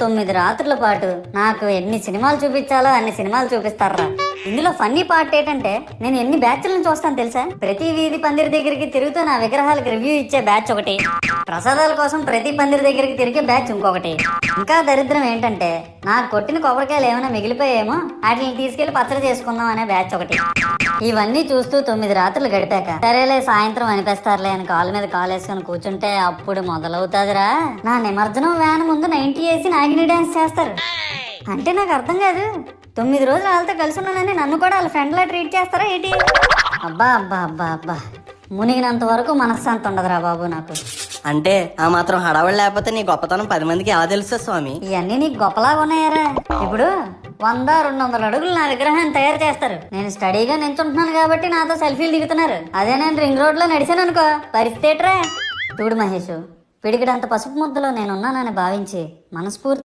9 రాత్రుల పాటు నాకు ఎన్ని సినిమాలు చూపించాలో అన్ని సినిమాలు చూపిస్తారా. ఇందులో ఫన్నీ పార్ట్ ఏంటంటే నేను ఎన్ని బ్యాచ్లను చూస్తాను తెలుసా. ప్రతి వీధి పందిరి దగ్గరికి తిరుగుతూ నా విగ్రహాలకు రివ్యూ ఇచ్చే బ్యాచ్ ఒకటి, ప్రసాదాల కోసం ప్రతి పందిరి దగ్గరికి తిరిగే బ్యాచ్ ఇంకొకటి, ఇంకా దరిద్రం ఏంటంటే నాకు కొట్టిన కొబ్బరికాయలు ఏమైనా మిగిలిపోయేమో వాటిని తీసుకెళ్లి పచ్చడి చేసుకుందాం అనే బ్యాచ్ ఒకటి. ఇవన్నీ చూస్తూ 9 రాత్రులు గడిపాక సరేలే సాయంత్రం అనిపిస్తారులే అని కాలు మీద కాలు వేసుకొని కూర్చుంటే అప్పుడు మొదలవుతాదిరా నా నిమజ్జనం వ్యాన్ ముందు 90 వేసి నాగిని డాన్స్ చేస్తారు. అంటే నాకు అర్థం కాదు, 9 రోజులు వాళ్ళతో కలిసి ఉన్నానని నన్ను కూడా వాళ్ళ ఫ్రెండ్ లా ట్రీట్ చేస్తారా ఏంటి? అబ్బా అబ్బా అబ్బా అబ్బా, మునిగినంత వరకు మనశ్శాంతి ఉండదురా బాబు నాకు. అంటే ఆ మాత్రం హడావుడు లేకపోతే నీ గొప్పతనం 10 మందికి ఎలా తెలుస్తుంది స్వామి? ఇవన్నీ నీకు గొప్పలాగా ఉన్నాయారా. ఇప్పుడు 100-200 అడుగులు నా విగ్రహాన్ని తయారు చేస్తారు. నేను స్టడీగా నించుంటున్నాను కాబట్టి నాతో సెల్ఫీలు దిగుతున్నారు. అదే నేను రింగ్ రోడ్ లో నడిచాను అనుకో పరిస్థితి ఏట్రా. చూడు మహేష్, పిడికిడంత పసుపు ముద్దలో నేనున్నానని భావించి మనస్ఫూర్తి